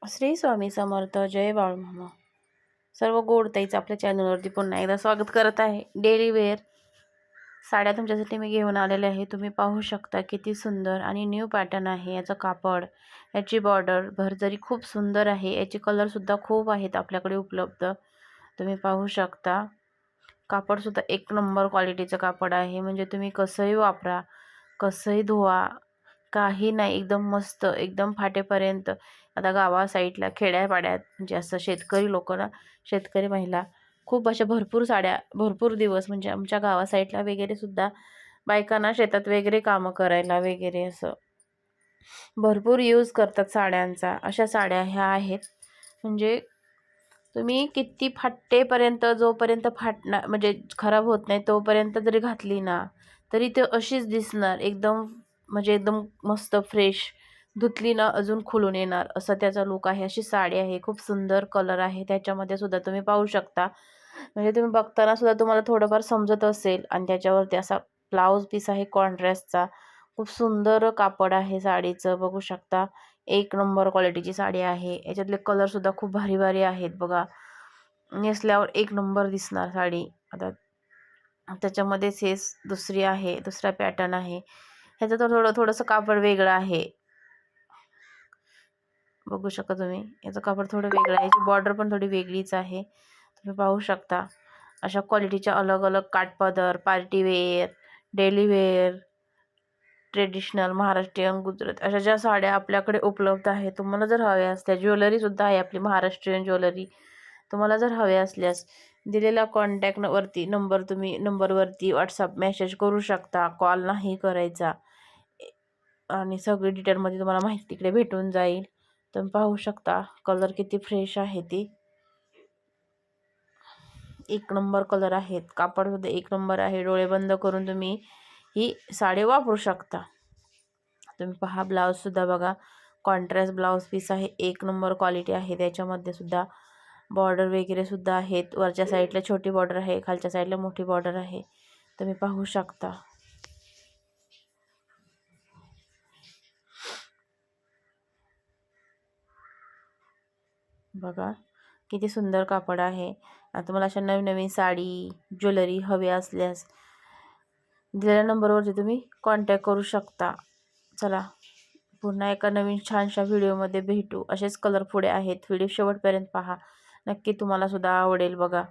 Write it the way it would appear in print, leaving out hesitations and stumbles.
श्री स्वामी समर्थ. जय बाळूमामा. सर्व गोड ताईचं आपल्या चॅनलवरती पुन्हा एकदा स्वागत करत आहे. डेली वेअर साड्या तुमच्यासाठी मी घेऊन आलेले आहे. तुम्ही पाहू शकता किती सुंदर आणि न्यू पॅटर्न आहे. याचं कापड, याची बॉर्डर, भरजरी खूप सुंदर आहे. याचे कलरसुद्धा खूप आहेत आपल्याकडे उपलब्ध. तुम्ही पाहू शकता. कापडसुद्धा एक नंबर क्वालिटीचं कापड आहे. म्हणजे तुम्ही कसंही वापरा, कसंही धुवा, काही नाही, एकदम मस्त, एकदम फाटेपर्यंत. आता गावा साईडला खेड्यापाड्यात म्हणजे असं शेतकरी लोक ना, शेतकरी महिला खूप अशा भरपूर साड्या, भरपूर दिवस म्हणजे आमच्या गावा साईडला वगैरे सुद्धा बायकांना शेतात वगैरे कामं करायला वगैरे असं भरपूर यूज करतात साड्यांचा. अशा साड्या ह्या आहेत. म्हणजे तुम्ही किती फाटेपर्यंत, जोपर्यंत फाटणार म्हणजे खराब होत नाही तोपर्यंत जरी घातली ना, तरी ते अशीच दिसणार एकदम. म्हणजे एकदम मस्त फ्रेश. धुतली ना अजून खुलून येणार असं त्याचा लुक आहे. अशी साडी आहे. खूप सुंदर कलर आहे त्याच्यामध्ये सुद्धा तुम्ही पाहू शकता. म्हणजे तुम्ही बघताना सुद्धा तुम्हाला थोडंफार समजत असेल. आणि त्याच्यावरती असा ब्लाऊज पीस आहे कॉन्ट्रास्टचा. खूप सुंदर कापड आहे साडीचं, बघू शकता. एक नंबर क्वालिटीची साडी आहे. याच्यातले कलरसुद्धा खूप भारी भारी आहेत बघा. नेसल्यावर एक नंबर दिसणार साडी. आता त्याच्यामध्येच हे दुसरी आहे, दुसरा पॅटर्न आहे. ह्याचं तर थोडंसं कापड वेगळं आहे. बघू शकता तुम्ही. याचं कापड थोडं वेगळं आहे. याची बॉर्डर पण थोडी वेगळीच आहे. तुम्ही पाहू शकता. अशा क्वालिटीच्या अलग अलग काठपदर, party wear, daily wear, traditional, Maharashtrian, Gujarat अशा ज्या साड्या आपल्याकडे उपलब्ध आहेत. तुम्हाला जर हव्या असल्या, ज्वेलरीसुद्धा आहे आपली महाराष्ट्रीयन ज्वेलरी. तुम्हाला जर हव्या असल्यास दिलेल्या कॉन्टॅक्टवरती नंबरवरती व्हॉट्सअप मेसेज करू शकता. कॉल नाही करायचा. आणि सगळी डिटेलमध्ये तुम्हाला माहिती तिकडे भेटून जाईल. तुम्ही पाहू शकता कलर किती फ्रेश आहे. ती एक नंबर कलर आहेत. कापडसुद्धा एक नंबर आहे. डोळे बंद करून तुम्ही ही साडी वापरू शकता. तुम्ही पहा, ब्लाऊजसुद्धा बघा, कॉन्ट्रास्ट ब्लाऊज पीस आहे. एक नंबर क्वालिटी आहे. त्याच्यामध्ये सुद्धा बॉर्डर वगैरे सुद्धा आहेत. वरच्या साईडला छोटी बॉर्डर आहे, खालच्या साईडला मोठी बॉर्डर आहे. तुम्ही पाहू शकता. बघा किती सुंदर कापड आहे. आता तुम्हाला अशा नवीन नवीन साडी, ज्वेलरी हवी असल्यास दिलेल्या नंबरवरती तुम्ही कॉन्टॅक्ट करू शकता. चला, पुन्हा एका नवीन छानशा व्हिडिओमध्ये भेटू. असेच कलर पुढे आहेत. व्हिडिओ शेवटपर्यंत पहा. नक्की तुम्हाला सुद्धा आवडेल बघा.